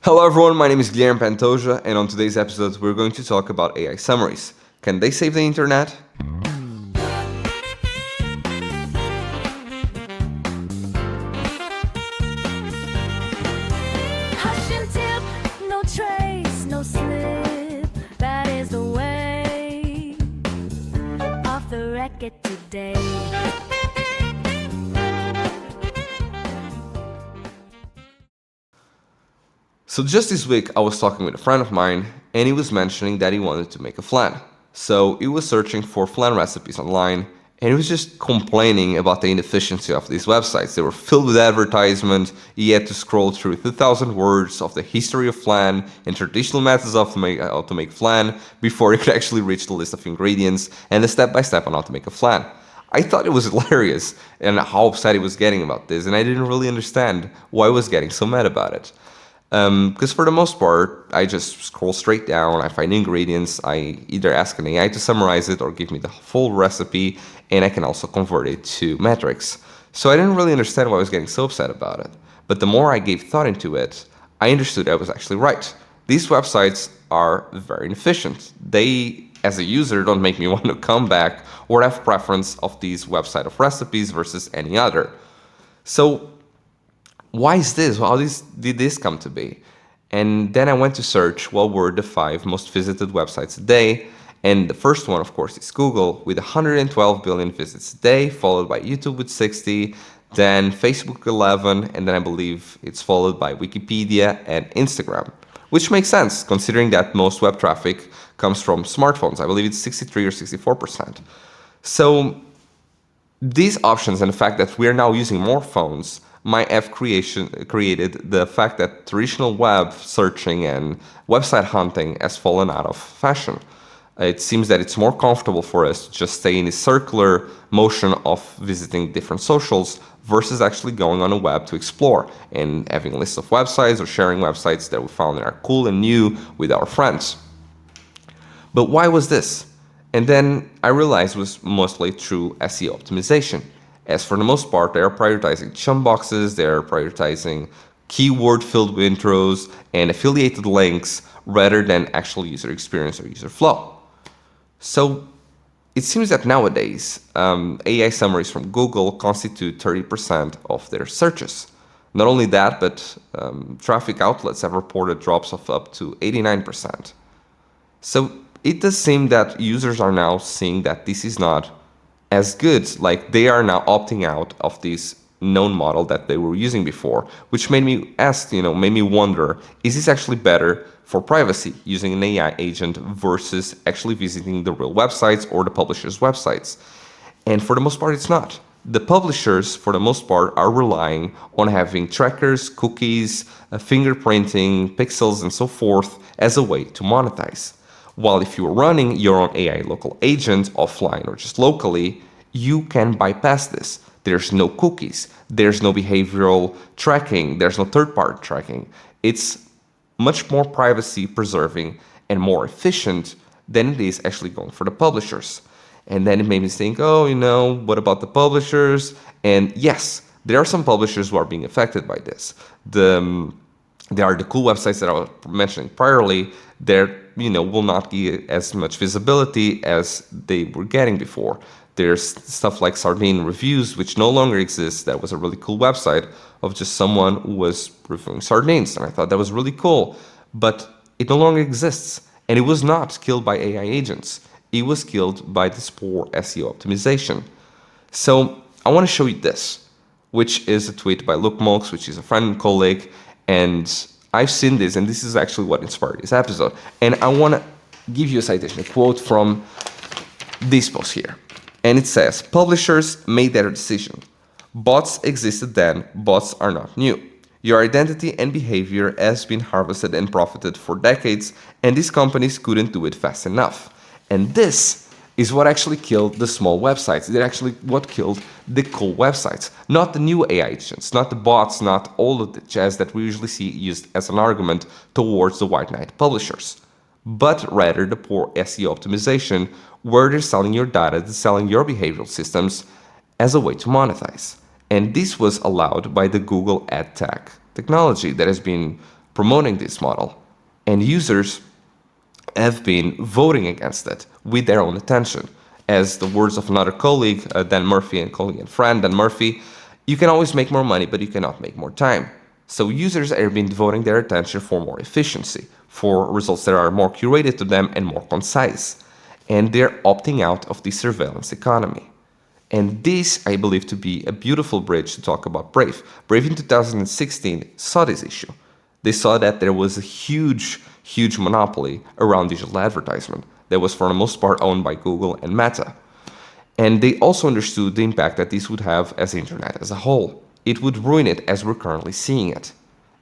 Hello everyone, my name is Guilherme Pantoja, and on today's episode we're going to talk about AI summaries. Can they save the internet? Hush and tip, no trace, no slip. That is the way off the record today. So just this week I was talking with a friend of mine and he was mentioning that he wanted to make a flan. So he was searching for flan recipes online and he was just complaining about the inefficiency of these websites. They were filled with advertisements, he had to scroll through 2,000 words of the history of flan and traditional methods of how to make flan before he could actually reach the list of ingredients and the step-by-step on how to make a flan. I thought it was hilarious and how upset he was getting about this, and I didn't really understand why he was getting so mad about it. Because for the most part, I just scroll straight down, I find ingredients, I either ask an AI to summarize it or give me the full recipe, and I can also convert it to metrics. So I didn't really understand why I was getting so upset about it. But the more I gave thought into it, I understood I was actually right. These websites are very inefficient. They, as a user, don't make me want to come back or have preference of these website of recipes versus any other. So why is this? Did this come to be? And then I went to search what were the 5 most visited websites a day. And the first one, of course, is Google with 112 billion visits a day, followed by YouTube with 60, then Facebook 11, and then I believe it's followed by Wikipedia and Instagram, which makes sense considering that most web traffic comes from smartphones. I believe it's 63 or 64%. So these options and the fact that we're now using more phones might have created the fact that traditional web searching and website hunting has fallen out of fashion. It seems that it's more comfortable for us to just stay in a circular motion of visiting different socials versus actually going on a web to explore and having lists of websites or sharing websites that we found that are cool and new with our friends. But why was this? And then I realized it was mostly through SEO optimization. As for the most part, they are prioritizing chum boxes, they are prioritizing keyword-filled intros and affiliated links rather than actual user experience or user flow. So it seems that nowadays, AI summaries from Google constitute 30% of their searches. Not only that, but traffic outlets have reported drops of up to 89%. So it does seem that users are now seeing that this is not as good, like they are now opting out of this known model that they were using before, which made me ask, made me wonder, is this actually better for privacy using an AI agent versus actually visiting the real websites or the publishers' websites? And for the most part, it's not. The publishers, for the most part, are relying on having trackers, cookies, fingerprinting, pixels, and so forth as a way to monetize. While if you're running your own AI local agent offline or just locally, you can bypass this. There's no cookies, there's no behavioral tracking, there's no third-party tracking. It's much more privacy preserving and more efficient than it is actually going for the publishers. And then it made me think, oh, what about the publishers? And yes, there are some publishers who are being affected by this. There are the cool websites that I was mentioning priorly that will not get as much visibility as they were getting before. There's stuff like Sardine Reviews, which no longer exists. That was a really cool website of just someone who was reviewing sardines, and I thought that was really cool. But it no longer exists, and it was not killed by AI agents. It was killed by this poor SEO optimization. So I want to show you this, which is a tweet by Luke Mulks, which is a friend and colleague, and I've seen this, and this is actually what inspired this episode. And I want to give you a citation, a quote from this post here. And it says, publishers made their decision. Bots existed then, bots are not new. Your identity and behavior has been harvested and profited for decades, and these companies couldn't do it fast enough. And this is what actually killed the small websites. It actually what killed the cool websites. Not the new AI agents, not the bots, not all of the jazz that we usually see used as an argument towards the white knight publishers, but rather the poor SEO optimization where they're selling your data, they're selling your behavioral systems as a way to monetize. And this was allowed by the Google ad tech technology that has been promoting this model. And users have been voting against it with their own attention. As the words of another colleague, Dan Murphy, and colleague and friend Dan Murphy, you can always make more money, but you cannot make more time. So users have been devoting their attention for more efficiency, for results that are more curated to them and more concise. And they're opting out of the surveillance economy. And this, I believe, to be a beautiful bridge to talk about Brave. Brave in 2016 saw this issue. They saw that there was a huge, huge monopoly around digital advertisement that was for the most part owned by Google and Meta. And they also understood the impact that this would have as the internet as a whole. It would ruin it as we're currently seeing it.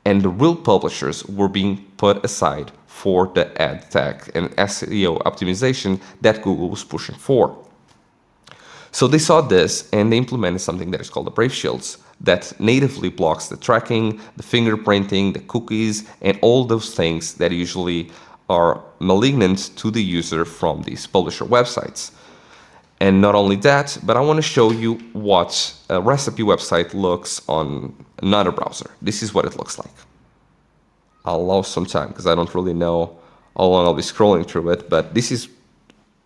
And the real publishers were being put aside for the ad tech and SEO optimization that Google was pushing for. So they saw this and they implemented something that is called the Brave Shields that natively blocks the tracking, the fingerprinting, the cookies, and all those things that usually are malignant to the user from these publisher websites. And not only that, but I want to show you what a recipe website looks on another browser. This is what it looks like. I'll lose some time because I don't really know how long I'll be scrolling through it, but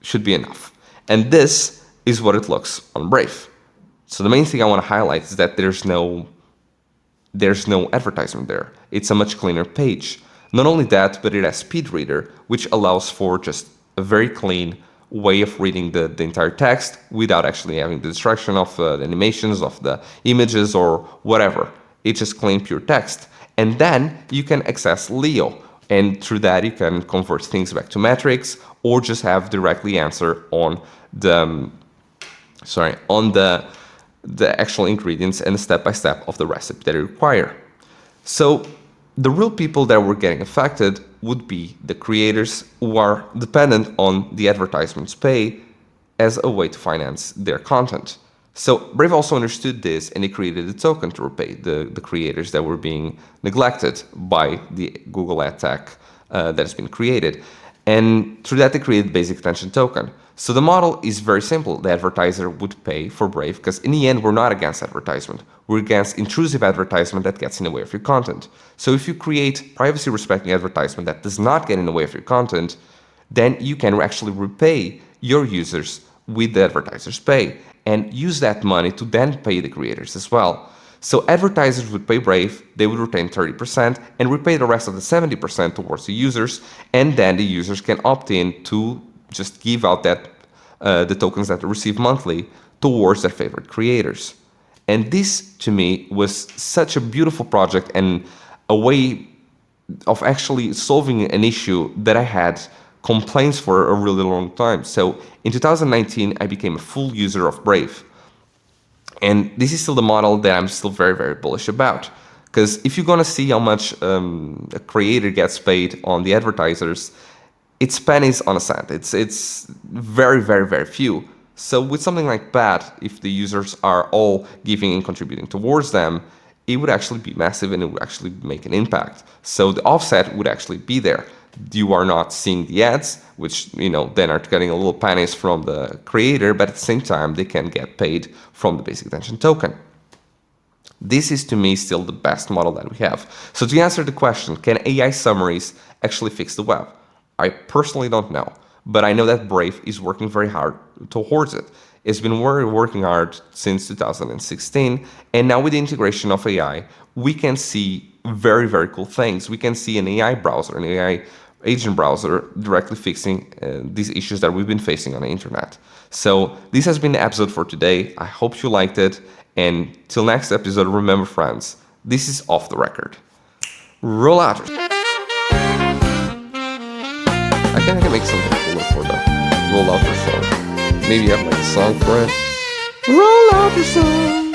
should be enough. And this is what it looks on Brave. So the main thing I want to highlight is that there's no advertisement there. It's a much cleaner page. Not only that, but it has Speed Reader, which allows for just a very clean way of reading the entire text without actually having the distraction of the animations, of the images, or whatever. It's just clean, pure text. And then you can access Leo. And through that, you can convert things back to metrics or just have directly answer on the actual ingredients and the step-by-step of the recipe that you require. So the real people that were getting affected would be the creators who are dependent on the advertisements pay as a way to finance their content. So Brave also understood this and they created a token to repay the creators that were being neglected by the Google ad tech that has been created. And through that, they created basic attention token. So the model is very simple. The advertiser would pay for Brave because in the end, we're not against advertisement. We're against intrusive advertisement that gets in the way of your content. So if you create privacy-respecting advertisement that does not get in the way of your content, then you can actually repay your users with the advertiser's pay and use that money to then pay the creators as well. So advertisers would pay Brave, they would retain 30% and repay the rest of the 70% towards the users, and then the users can opt in to just give out the tokens that they receive monthly towards their favorite creators. And this, to me, was such a beautiful project and a way of actually solving an issue that I had complaints for a really long time. So in 2019, I became a full user of Brave. And this is still the model that I'm still very, very bullish about. Because if you're going to see how much a creator gets paid on the advertisers, it's pennies on a cent. It's very, very, very few. So with something like that, if the users are all giving and contributing towards them, it would actually be massive and it would actually make an impact. So the offset would actually be there. You are not seeing the ads, which then are getting a little pennies from the creator, but at the same time they can get paid from the basic attention token. This is to me still the best model that we have. So to answer the question, can AI summaries actually fix the web? I personally don't know, but I know that Brave is working very hard towards it. It's been working hard since 2016, and now with the integration of AI, we can see very, very cool things. We can see an AI browser, an AI agent browser directly fixing these issues that we've been facing on the internet. So this has been the episode for today. I hope you liked it, and till next episode, remember friends, this is Off the Record. Roll out. I can make something cooler for the roll out your song. Maybe I have like a song for it. Roll out your song.